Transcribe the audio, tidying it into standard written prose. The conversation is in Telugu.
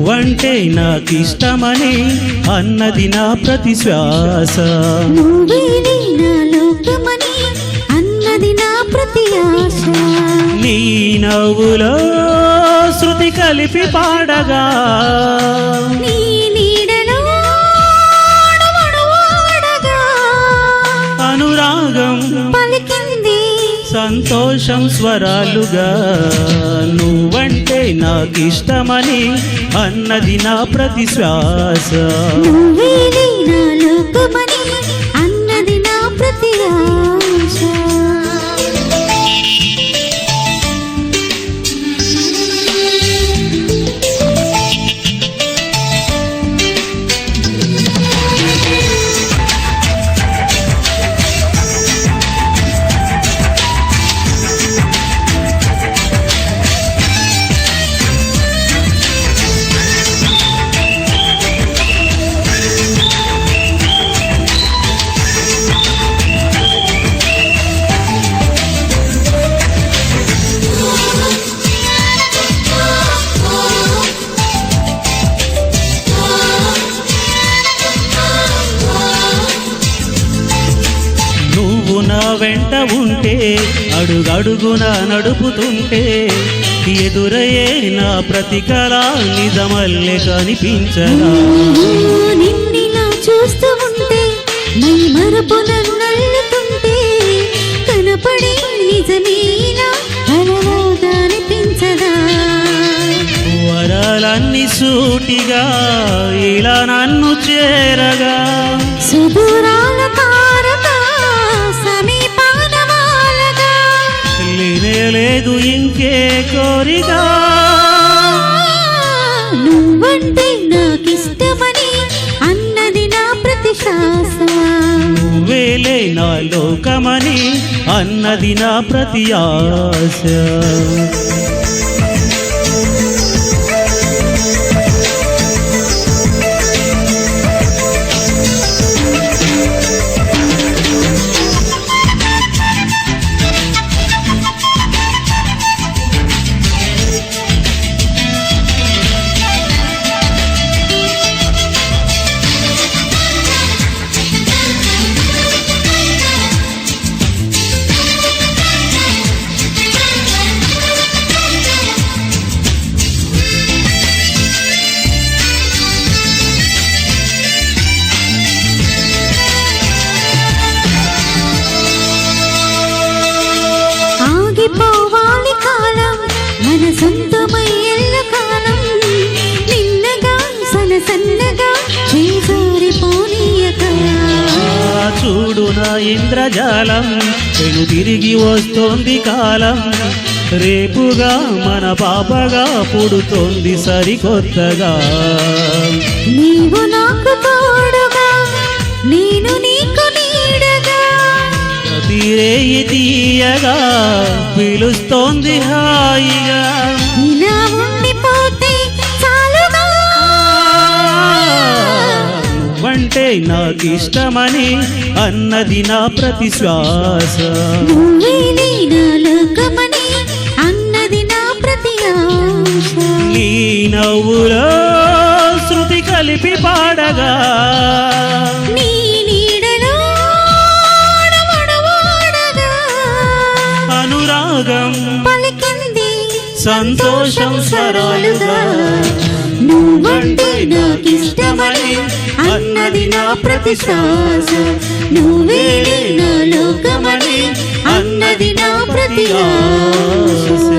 నువ్వంటే నాకిష్టమని అన్నది నా ప్రతి శ్వాస నువ్వేలే నా లోకమని అన్నది నా ప్రతి ఆశ నీ నవ్వులో శృతి కలిపి పాడగా నీ నీడలో అడుగడుగడుగా అనురాగం పలికింది సంతోషం స్వరాలుగా నువ్వంటే నాకిష్టమని అన్నది నా ప్రతి శ్వాస నువ్వేలే నా లోకమని అన్నది నా ప్రతి ఆశ నా వెంట ఉంటే అడుగడుగున నడుపుతుంటే ఎదురయ్యే నా ప్రతి కళ నిజమల్లే కనిపించదా నిన్నిలా చూస్తూ ఉంటే నీ మరపు నన్నల్లుతుంటే కనపడే నిజమేనా కలలాగా అనిపించదా వరాలన్నీ సూటిగా ఇలా నన్ను చేరగా సుదూరాల తారక సమీపాన మాలగా లేదు ఇంకే కోరిక నువ్వంటే నాకిష్టమని అన్నది నా ప్రతి శ్వాస నువ్వేలే నా లోకమని అన్నది నా ప్రతి ఆశ పోవాలి కాలం మన సొంతమై ఎల్ల కాలం నిన్నగా సన్నగా చేసారిపోనీయక చూడు నా ఇంద్రజాలం పెను తిరిగి వస్తోంది కాలం రేపుగా మన పాపగా పుడుతోంది సరికొత్తగా నీవు నాకు తోడుగా నేను నీకు నీడగా ప్రతిరేయి తీయగా పిలుస్తోంది హాయిగా ఇలా ఉండిపోతే చాలుగా నువ్వంటే నాకిష్టమని అన్నది నా ప్రతి శ్వాస నువ్వేలే నా లోకమని అన్నది నా ప్రతి ఆశ నీ నవ్వులో శృతి కలిపి పాడగా నీ నీడలో అడుగడుగడుగా అనురాగం పలికింది సంతోషం స్వరాలుగా నువ్వంటే నాకిష్టమని అన్నది నా ప్రతి శ్వాస నువ్వేలే నా లోకమని అన్నది నా ప్రతి ఆశ